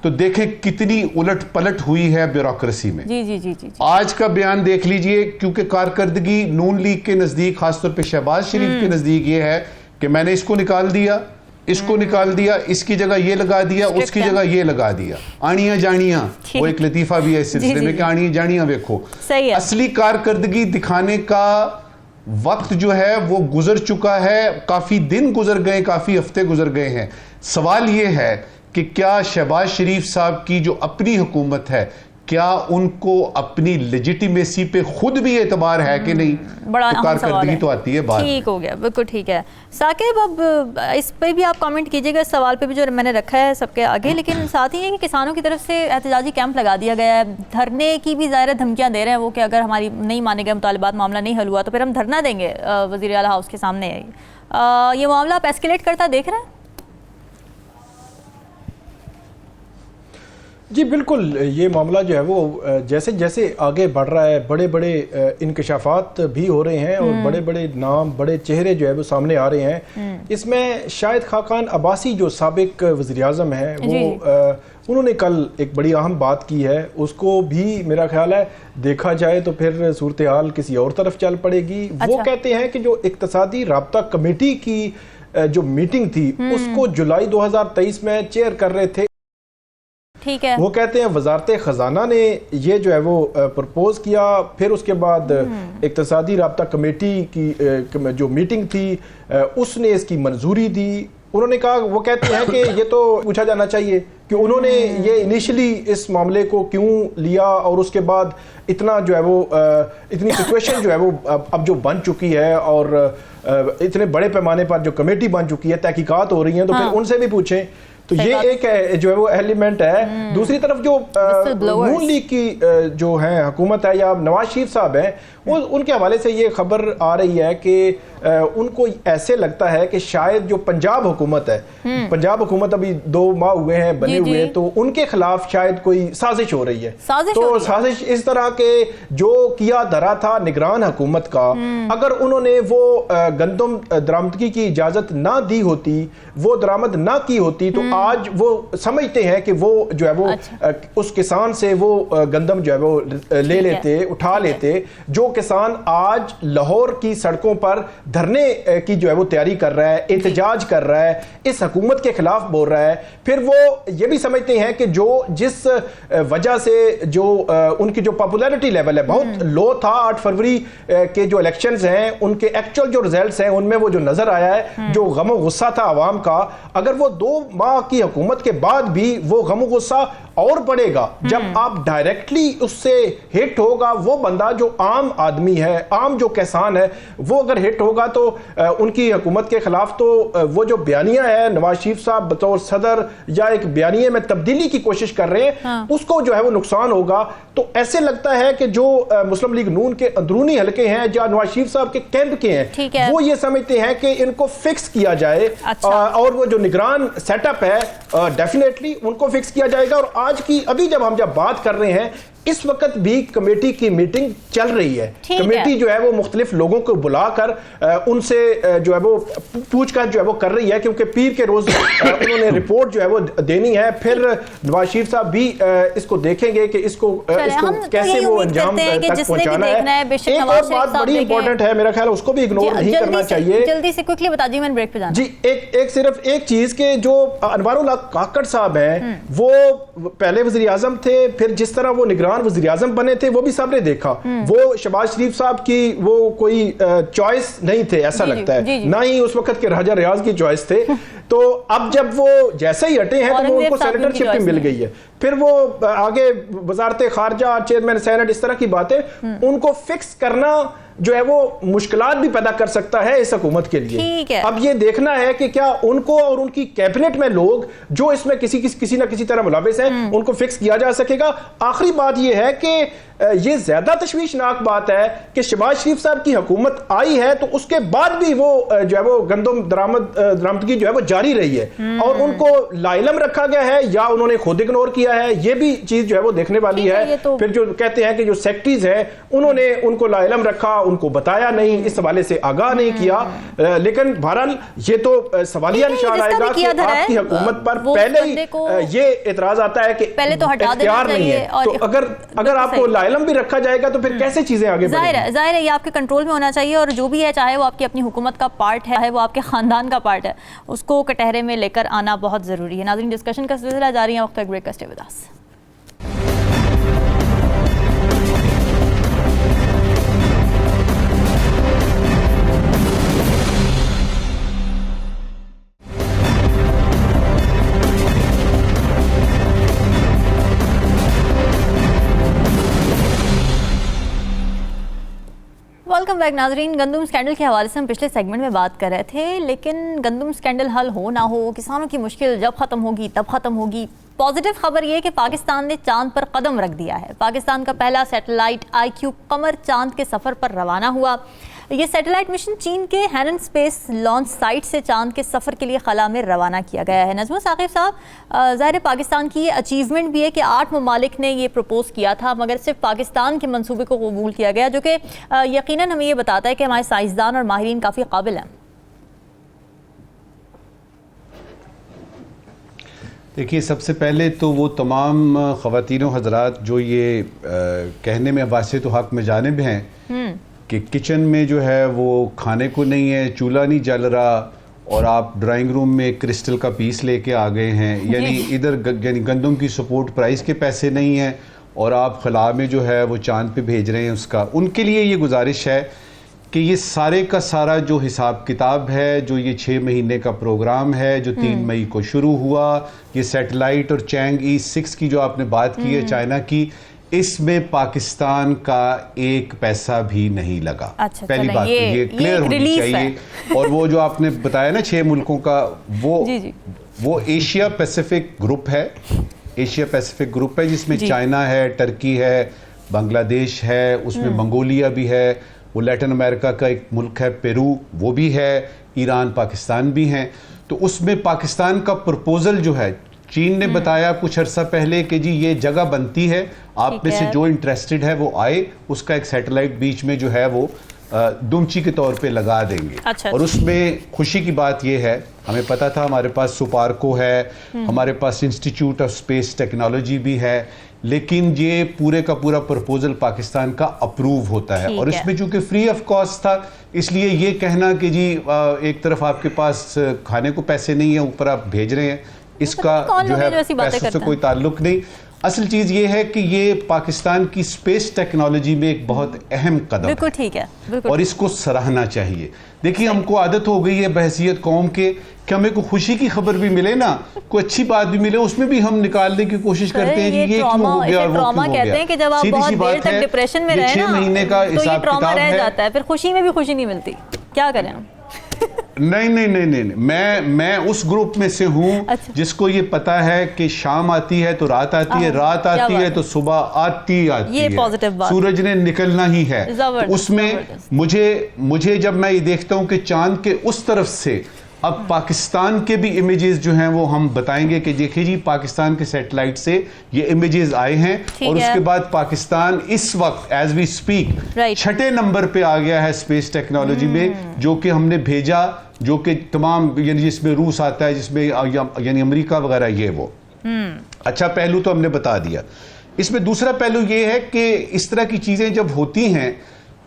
तो देखें कितनी उलट पलट हुई है ब्यूरोक्रेसी में। जी जी जी जी। आज का बयान देख लीजिए, क्योंकि कारकर्दगी नून लीग के नजदीक, खासतौर पर शहबाज शरीफ के नजदीक ये है कि मैंने इसको निकाल दिया, इसको निकाल दिया, इसकी जगह ये लगा दिया, उसकी जगह ये लगा दिया। आनिया जानिया, वो एक लतीफा भी है इस सिलसिले में कि आनिया जानिया देखो, सही है। असली कारकर्दगी दिखाने का वक्त जो है वो गुजर चुका है, काफी दिन गुजर गए, काफी हफ्ते गुजर गए हैं। सवाल ये है कि क्या शहबाज शरीफ साहब की जो अपनी हुकूमत है, क्या उनको अपनी लेजिटिमेसी पे खुद भी एतबार है कि नहीं? बड़ा तो कारकर्दगी तो आती है बात। ठीक हो गया, बिल्कुल ठीक है। साकिब, अब इस पे भी आप कमेंट कीजिएगा, इस सवाल पे भी जो मैंने रखा है सबके आगे। लेकिन साथ ही है कि किसानों की तरफ से एहतजाजी कैंप लगा दिया गया है, धरने की भी ज़ाहिर धमकियाँ दे रहे हैं वो कि अगर हमारी नहीं माने गए मुतालबात, मामला नहीं हल हुआ तो फिर हम धरना देंगे वज़ीर आला हाउस के सामने। ये मामला आप एस्केलेट करता देख रहे हैं? जी बिल्कुल, ये मामला जो है वो जैसे जैसे आगे बढ़ रहा है, बड़े बड़े इंकशाफात भी हो रहे हैं और बड़े बड़े नाम, बड़े चेहरे जो है वो सामने आ रहे हैं। इसमें शाहिद खाकान अब्बासी जो साबिक वज़ीर आज़म है वो उन्होंने कल एक बड़ी अहम बात की है, उसको भी मेरा ख्याल है देखा जाए तो फिर सूरत हाल किसी और तरफ चल पड़ेगी। वो कहते हैं कि जो इक़्तिसादी राब्ता कमेटी की जो मीटिंग थी उसको जुलाई 2023 में चेयर कर रहे थे। ठीक है। वो कहते हैं वजारत खजाना ने ये जो है वो प्रपोज किया, फिर उसके बाद इक़्तिसादी राब्ता कमेटी की जो मीटिंग थी उसने इसकी मंजूरी दी। उन्होंने कहा, वो कहते हैं कि ये तो पूछा जाना चाहिए कि उन्होंने ये इनिशियली इस मामले को क्यों लिया और उसके बाद इतना जो है वो इतनी सिचुएशन जो है वो अब जो बन चुकी है और इतने बड़े पैमाने पर जो कमेटी बन चुकी है, तहकीकात हो रही हैं, तो फिर उनसे भी पूछें। तो ये एक जो है वो एलिमेंट है। दूसरी तरफ जो नून लीग की जो है हुकूमत है या नवाज शरीफ साहब हैं, वो उनके हवाले से ये खबर आ रही है कि उनको ऐसे लगता है कि शायद जो पंजाब हुकूमत है, पंजाब हुकूमत अभी 2 माह हुए हैं बने हुए, तो उनके खिलाफ शायद कोई साजिश हो रही है। तो साजिश इस तरह के जो किया धरा था निगरान हुकूमत का, अगर उन्होंने वो गंदम दरामदगी की इजाजत ना दी होती, वो दरामद ना की होती, तो आज वो समझते हैं कि वो जो है वो उस किसान से वो गंदम जो है वो ले लेते, उठा लेते। जो किसान आज लाहौर की सड़कों पर धरने की जो है वो तैयारी कर रहा है, एहतजाज कर रहा है, इस हुकूमत के खिलाफ बोल रहा है, फिर वो ये भी समझते हैं कि जो जिस वजह से जो उनकी जो पॉपुलैरिटी लेवल है बहुत लो था, 8 फरवरी के जो इलेक्शंस हैं उनके एक्चुअल जो रिजल्ट्स हैं उनमें वो जो नजर आया है, जो गम गुस्सा था आवाम का, अगर वो 2 माह की हुकूमत के बाद भी वो गम गुस्सा और बढ़ेगा जब आप डायरेक्टली उससे हिट होगा वो बंदा जो आम आदमी है, आम जो किसान है, वो अगर हिट होगा तो उनकी हुकूमत के खिलाफ तो वो जो बयानिया है नवाज शरीफ साहब बतौर सदर या एक बयानिए में तब्दीली की कोशिश कर रहे हैं, उसको जो है वो नुकसान होगा। तो ऐसे लगता है कि जो मुस्लिम लीग नून के अंदरूनी हलके हैं या नवाज शरीफ साहब के कैंप के हैं, वो ये समझते हैं कि इनको फिक्स किया जाए। और वो जो निगरान सेटअप है डेफिनेटली उनको फिक्स किया जाएगा। और आज की अभी जब हम बात कर रहे हैं, इस वक्त भी कमेटी की मीटिंग चल रही है। कमेटी जो है वो मुख्तलिफ लोगों को बुलाकर उनसे जो है वो पूछकर जो है वो कर रही है, क्योंकि पीर के रोज उन्होंने रिपोर्ट जो है वो देनी है। फिर नवाज शरीफ साहब भी इसको देखेंगे कि इसको कैसे वो अंजाम तक पहुंचाना है। एक और बात बड़ी इंपॉर्टेंट है, मेरा ख्याल है उसको भी इग्नोर नहीं करना चाहिए। जल्दी से क्विकली बता दीजिए, मैंने ब्रेक पे जाना जी। सिर्फ एक चीज के जो अनवारुल्लाह काकड़ साहब हैं वो पहले वज़ीर आज़म थे, फिर जिस तरह वो निगरान वज़ीर आज़म बने थे वो भी सबने देखा। वो शहबाज शरीफ साहब की वो कोई चॉइस नहीं थे, ऐसा लगता है, ना ही उस वक्त के राजा रियाज की चॉइस थे। तो अब जब वो जैसे ही हटे हैं तो वो उनको सेनेटरशिप भी मिल गई है, फिर वो आगे वजारत खारजा, चेयरमैन सेनेट, इस तरह की बातें उनको फिक्स करना जो है वो मुश्किलात भी पैदा कर सकता है इस हुकूमत के लिए। अब ये देखना है कि क्या उनको और उनकी कैबिनेट में लोग जो इसमें किसी ना किसी तरह मुलाविस हैं उनको फिक्स किया जा सकेगा। आखिरी बात ये है कि ये ज्यादा तशवीशनाक बात है कि शहबाज शरीफ साहब की हुकूमत आई है तो उसके बाद भी वो जो है वो गंदम दरामदगी जो है वो जारी रही है और उनको लाइलम रखा गया है या उन्होंने खुद इग्नोर किया किया है, ये भी चीज जो है वो देखने वाली है। तो फिर जो कहते हैं कि जो सेक्रेटरीज हैं उन्होंने उनको लाइलम रखा, उनको बताया नहीं, इस हवाले से आगाह नहीं किया। लेकिन बहरहाल ये तो सवालिया निशान आएगा कि आपकी हुकूमत पर पहले ही ये एतराज आता है कि पहले तो हटा इख्तियार नहीं है। तो अगर आपको लाइलम भी रखा जाएगा तो फिर कैसे चीजें आगे बढ़ेंगी? जाहिर है ये आपके कंट्रोल में होना चाहिए, और जो भी है, चाहे वो आपकी अपनी हुकूमत का पार्ट है, चाहे वो आपके खानदान का पार्ट है, उसको कटहरे में लेकर आना बहुत जरूरी है। नाज़रीन, डिस्कशन का सिलसिला जारी है, वक्त तक ब्रेक का stay with us. Welcome back नाजरीन। गंदम स्कैंडल के हवाले से हम पिछले सेगमेंट में बात कर रहे थे, लेकिन गंदम स्कैंडल हल हो ना हो, किसानों की मुश्किल जब ख़त्म होगी तब ख़त्म होगी। पॉजिटिव खबर ये है कि पाकिस्तान ने चांद पर कदम रख दिया है। पाकिस्तान का पहला सैटेलाइट IQ कमर चांद के सफ़र पर रवाना हुआ। ये सैटेलाइट मिशन चीन के हैनन स्पेस लॉन्च साइट से चांद के सफ़र के लिए खला में रवाना किया गया है। नजमा साकिब साहब, ज़ाहिर पाकिस्तान की ये अचीवमेंट भी है कि 8 ममालिक ने ये प्रपोज़ किया था, मगर सिर्फ पाकिस्तान के मंसूबे को कबूल किया गया, जो कि यकीनन हमें ये बताता है कि हमारे साइंसदान और माहिरीन काफ़ी काबिल हैं। देखिए, सबसे पहले तो वो तमाम ख़वातीनों हज़रात जो ये कहने में अब्बासे तो हक़ में जानिब हैं कि किचन में जो है वो खाने को नहीं है, चूल्हा नहीं जल रहा, और आप ड्राइंग रूम में क्रिस्टल का पीस लेके आ गए हैं, यानी इधर यानी गंदम की सपोर्ट प्राइस के पैसे नहीं हैं, और आप खला में जो है वो चांद पे भेज रहे हैं उसका। उनके लिए ये गुजारिश है कि ये सारे का सारा जो हिसाब किताब है, जो ये 6 महीने का प्रोग्राम है जो 3 मई को शुरू हुआ, ये सैटेलाइट और चैंग E6 की जो आपने बात की है चाइना की, इसमें पाकिस्तान का एक पैसा भी नहीं लगा। अच्छा, पहली बात तो ये क्लियर होनी चाहिए। और वो जो आपने बताया ना 6 मुल्कों का, वो एशिया पैसिफिक ग्रुप है। एशिया पैसिफिक ग्रुप है जिसमें चाइना है, टर्की है, बांग्लादेश है, उसमें मंगोलिया भी है, वो लैटिन अमेरिका का एक मुल्क है पेरू, वो भी है, ईरान पाकिस्तान भी हैं। तो उसमें पाकिस्तान का प्रपोजल जो है, चीन ने बताया कुछ अर्सा पहले कि जी ये जगह बनती है, आप में से जो इंटरेस्टेड है वो आए, उसका एक सैटेलाइट बीच में जो है वो दुमची के तौर पे लगा देंगे। अच्छा, और उसमें खुशी की बात ये है, हमें पता था हमारे पास सुपार्को है, हमारे पास इंस्टीट्यूट ऑफ स्पेस टेक्नोलॉजी भी है, लेकिन ये पूरे का पूरा प्रपोजल पाकिस्तान का अप्रूव होता है। और इसमें चूंकि फ्री ऑफ कॉस्ट था, इसलिए ये कहना कि जी एक तरफ आपके पास खाने को पैसे नहीं है, ऊपर आप भेज रहे हैं, इसका जो है पैसों से कोई ताल्लुक नहीं। असल चीज ये है कि ये पाकिस्तान की स्पेस टेक्नोलॉजी में एक बहुत अहम कदम बिल्कुल ठीक है, बिल्कुल, और इसको सराहना चाहिए। देखिए, हमको आदत हो गई है बहसियत कौम के कि हमें कोई खुशी की खबर भी मिले ना, कोई अच्छी बात भी मिले, उसमें भी हम निकालने की कोशिश करते हैं ये क्यों हो गया और वो क्यों हो गया। कि जब आप बहुत देर तक डिप्रेशन में रहे ना, 6 महीने का हिसाब किताब रह जाता है, फिर खुशी में भी खुशी नहीं मिलती। क्या करें हम? नहीं, मैं उस ग्रुप में से हूँ। अच्छा। जिसको ये पता है कि शाम आती है तो रात आती है, रात आती है तो सुबह आती ये है, पॉजिटिव बात। सूरज ने निकलना ही है। तो उसमें मुझे जब मैं ये देखता हूँ कि चांद के उस तरफ से अब पाकिस्तान के भी इमेजेस जो हैं वो हम बताएंगे कि देखिए जी पाकिस्तान के सैटेलाइट से ये इमेजेस आए हैं, और उसके बाद पाकिस्तान इस वक्त एज वी स्पीक 6ठे नंबर पे आ गया है स्पेस टेक्नोलॉजी में, जो कि हमने भेजा, जो कि तमाम यानी जिसमें रूस आता है, जिसमें यानी अमेरिका वगैरह, ये वो अच्छा पहलू तो हमने बता दिया। इसमें दूसरा पहलू ये है कि इस तरह की चीजें जब होती हैं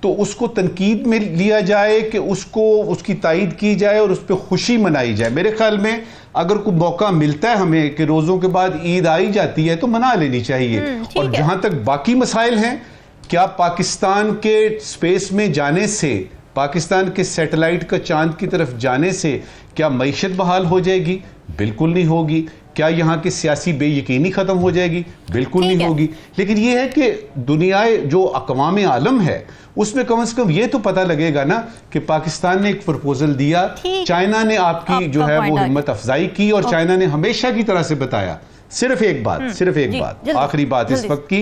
तो उसको तनकीद में लिया जाए, कि उसकी तायीद की जाए और उस पर खुशी मनाई जाए। मेरे ख्याल में अगर कोई मौका मिलता है हमें कि रोज़ों के बाद ईद आई जाती है तो मना लेनी चाहिए। और जहां तक बाकी मसाइल हैं, क्या पाकिस्तान के स्पेस में जाने से, पाकिस्तान के सैटेलाइट का चांद की तरफ जाने से क्या मईशत बहाल हो जाएगी? बिल्कुल नहीं होगी। क्या यहाँ की सियासी बेयकीनी ख़त्म हो जाएगी? बिल्कुल नहीं होगी। लेकिन ये है कि दुनिया जो अक़वाम आलम है उसमें कम से कम ये तो पता लगेगा ना कि पाकिस्तान ने एक प्रपोजल दिया, चाइना ने आपकी जो है वो हिम्मत अफजाई की, और चाइना ने हमेशा की तरह से बताया। सिर्फ एक बात आखिरी बात इस वक्त की,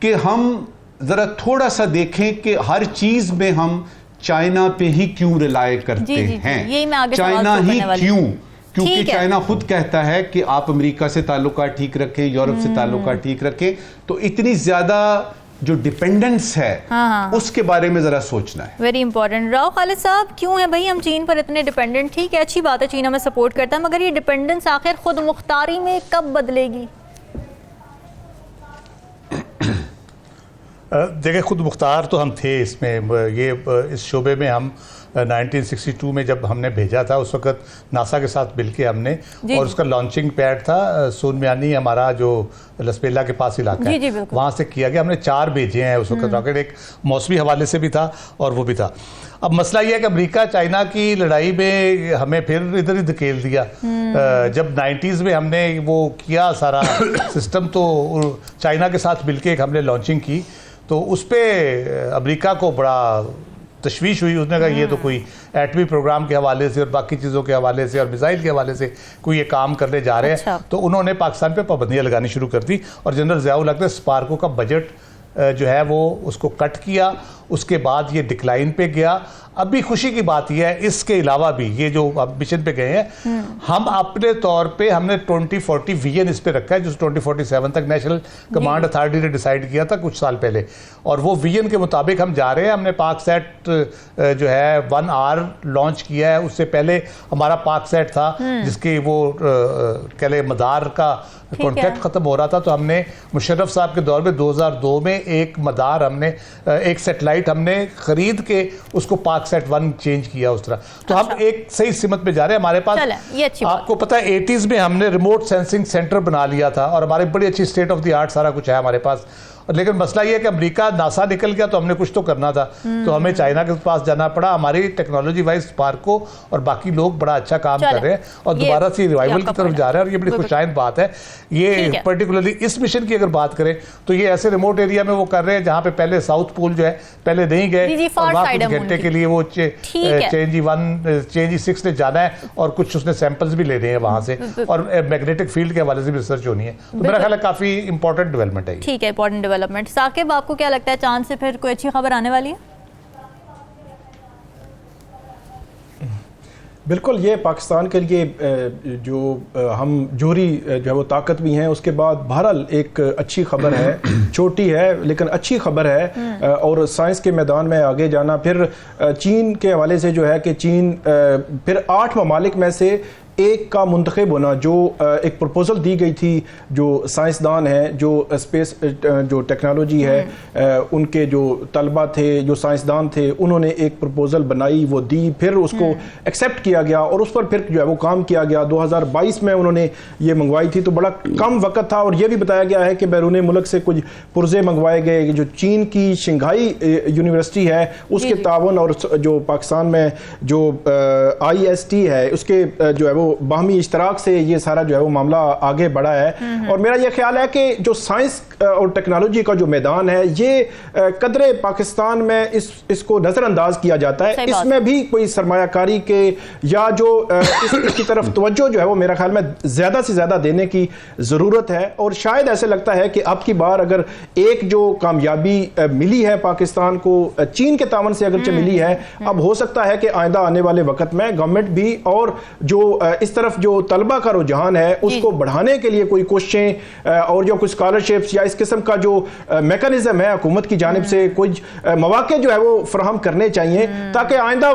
कि हम जरा थोड़ा सा देखें कि हर चीज में हम चाइना पे ही क्यों रिलाय करते हैं। चाइना ही क्यों? क्योंकि ठीक है। चाइना खुद कहता है कि आप अमेरिका से ताल्लुकात ठीक रखें, यूरोप से ताल्लुकात ठीक रखें, तो इतनी ज्यादा जो डिपेंडेंस है उसके बारे में जरा सोचना है। Very important. राव खालिद साहब, क्यों है भाई हम चीन पर इतने डिपेंडेंट? ठीक है, अच्छी बात है, चीन हमें सपोर्ट करता है, मगर ये डिपेंडेंस आखिर खुद मुख्तारी में कब बदलेगी? देखिए, खुद मुख्तार तो हम थे इसमें, ये इस शोबे में हम 1962 में जब हमने भेजा था, उस वक्त नासा के साथ मिलके हमने, और उसका लॉन्चिंग पैड था सोनमियानी, हमारा जो लसपेला के पास इलाका है, वहाँ से किया गया। हमने 4 भेजे हैं उस वक्त रॉकेट, एक मौसमी हवाले से भी था और वो भी था। अब मसला ये है कि अमेरिका चाइना की लड़ाई में हमें फिर इधर ही धकेल दिया। जब 90s में हमने वो किया सारा सिस्टम, तो चाइना के साथ मिलके एक हमने लॉन्चिंग की, तो उस पर अमेरिका को बड़ा तशवीश हुई। उसने कहा ये तो कोई एटमी प्रोग्राम के हवाले से और बाकी चीज़ों के हवाले से और मिसाइल के हवाले से कोई ये काम करने जा रहे हैं। तो उन्होंने पाकिस्तान पे पाबंदियाँ लगानी शुरू कर दी, और जनरल ज़ियाउल हक ने स्पार्को का बजट जो है वो उसको कट किया। उसके बाद ये डिक्लाइन पे गया। अभी खुशी की बात यह है, इसके अलावा भी ये जो अब मिशन पे गए हैं, हम अपने तौर पे हमने 2040 विजन इस पे रखा है, जो 2047 तक नेशनल कमांड अथॉरिटी ने डिसाइड किया था कुछ साल पहले, और वो विजन के मुताबिक हम जा रहे हैं। हमने पाक सेट जो है 1R लॉन्च किया है। उससे पहले हमारा पाक सेट था जिसके वो कह ले मदार का कॉन्ट्रैक्ट खत्म हो रहा था, तो हमने मुशर्रफ साहब के दौर में 2002 में एक मदार हमने एक सेटेलाइट हमने खरीद के उसको पाक सेट 1 चेंज किया उस तरह। तो हम एक सही सिमत में जा रहे हैं। हमारे पास ये अच्छी आपको पता है 80s में हमने रिमोट सेंसिंग सेंटर बना लिया था, और हमारी बड़ी अच्छी स्टेट ऑफ द आर्ट सारा कुछ है हमारे पास। लेकिन मसला ये है कि अमेरिका नासा निकल गया, तो हमने कुछ तो करना था, तो हमें चाइना के पास जाना पड़ा। हमारी टेक्नोलॉजी वाइज स्पार्को और बाकी लोग बड़ा अच्छा काम कर रहे हैं और दोबारा से रिवाइवल की तरफ जा रहे हैं, और ये बड़ी खुशाइंद बात है। ये पर्टिकुलरली इस मिशन की अगर बात करें तो ये ऐसे रिमोट एरिया में वो कर रहे हैं जहाँ पे पहले साउथ पोल जो है पहले नहीं गए, और वहाँ कुछ घंटे के लिए वो चेंजी 6 ने जाना है, और कुछ उसने सैंपल्स भी लेने हैं वहाँ से, और मैग्नेटिक फील्ड के हवाले से भी रिसर्च होनी है। तो मेरा ख्याल है काफ़ी इंपॉर्टेंट डेवलपमेंट है। ठीक है, इंपॉर्टेंट डेवलपमेंट। साकिब, आपको क्या लगता है, चांद से फिर कोई अच्छी खबर आने वाली है? बिल्कुल, ये पाकिस्तान के लिए जो हम जोहरी जो है वो ताकत भी हैं, उसके बाद बहरहाल एक अच्छी खबर है, छोटी है लेकिन अच्छी खबर है। और साइंस के मैदान में आगे जाना, फिर चीन के हवाले से जो है कि चीन फिर 8 ममालिक में से एक का मुंतखब होना, जो एक प्रपोजल दी गई थी, जो साइंसदान हैं, जो स्पेस जो टेक्नोलॉजी है, उनके जो तलबा थे, जो साइंसदान थे, उन्होंने एक प्रपोजल बनाई, वो दी, फिर उसको एक्सेप्ट किया गया और उस पर फिर जो है वो काम किया गया। 2022 में उन्होंने ये मंगवाई थी, तो बड़ा कम वक्त था, और ये भी बताया गया है कि बैरून मुल्क से कुछ पुर्जे मंगवाए गए। जो चीन की शंघाई यूनिवर्सिटी है उसके तावन, और जो पाकिस्तान में जो IST है उसके जो है वो बाहमी इश्तराक से ये सारा जो है वो मामला आगे बढ़ा है। और मेरा ये ख्याल है कि जो साइंस और टेक्नोलॉजी का जो मैदान है, ये कदरे पाकिस्तान में इसको नज़रअंदाज किया जाता है। इसमें भी कोई सरमायाकारी के या जो इसकी तरफ तवज्जो जो है वो मेरा ख्याल में ज़्यादा से ज़्यादा देने की ज़रूरत है। और शायद ऐसे लगता है कि अब की बार अगर एक जो कामयाबी मिली है पाकिस्तान को चीन के तावन से अगरचे मिली है, अब हो सकता है कि आइंदा आने वाले वक्त में गवर्नमेंट भी और जो इस तरफ जो तलबा का रुझान है उसको बढ़ाने के लिए कोई कोशिशें और जो कुछ स्कॉलरशिप्स या इस किस्म का जो मैकेनिज्म है हुकूमत की जानिब से कुछ मौके जो है वो फराहम करने चाहिए, ताकि आइंदा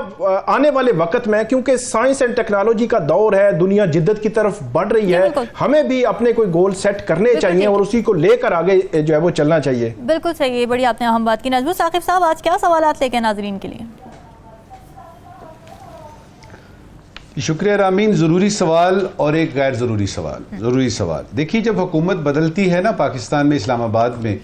आने वाले वक्त में, क्योंकि साइंस एंड टेक्नोलॉजी का दौर है, दुनिया जिद्दत की तरफ बढ़ रही है, हमें भी अपने कोई गोल सेट करने चाहिए और उसी को लेकर आगे जो है वो चलना चाहिए। बिल्कुल सही है, बड़ी आपने अहम बात की। नजमुल साकिब साहब, आज क्या सवालात लेके नाजरीन के लिए? शुक्रिया रामीन। ज़रूरी सवाल और एक गैर ज़रूरी सवाल। ज़रूरी सवाल, देखिए, जब हुकूमत बदलती है ना पाकिस्तान में, इस्लामाबाद में,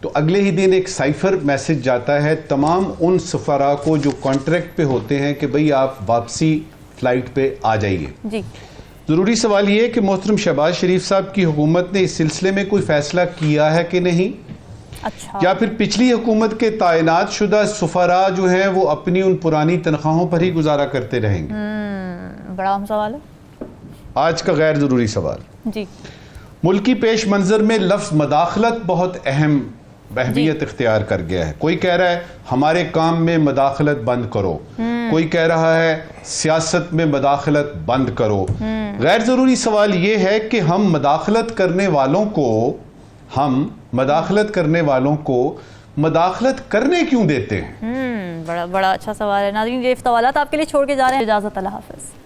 तो अगले ही दिन एक साइफर मैसेज जाता है तमाम उन सफरा को जो कॉन्ट्रैक्ट पे होते हैं कि भाई आप वापसी फ्लाइट पे आ जाइए। जी। ज़रूरी सवाल ये है कि मोहतरम शहबाज शरीफ साहब की हुकूमत ने इस सिलसिले में कोई फैसला किया है कि नहीं? अच्छा। या फिर पिछली हुकूमत के तैनात शुदा सफरा जो हैं वो अपनी उन पुरानी तनख्वाहों पर ही गुजारा करते रहेंगे? बड़ा अहम सवाल है। आज का गैर जरूरी सवाल जी। मुल्की पेश मंजर में लफ्ज मदाखलत बहुत अहम अहमियत इख्तियार कर गया है। कोई कह रहा है हमारे काम में मदाखलत बंद करो, कोई कह रहा है सियासत में मदाखलत बंद करो। गैर ज़रूरी सवाल ये है कि हम मदाखलत करने वालों को मदाखलत करने क्यों देते हैं? बड़ा अच्छा सवाल है नाज़रीन। ये सवालात आपके लिए छोड़ के जा रहे हैं। इजाज़त, अल्लाह हाफ़िज़।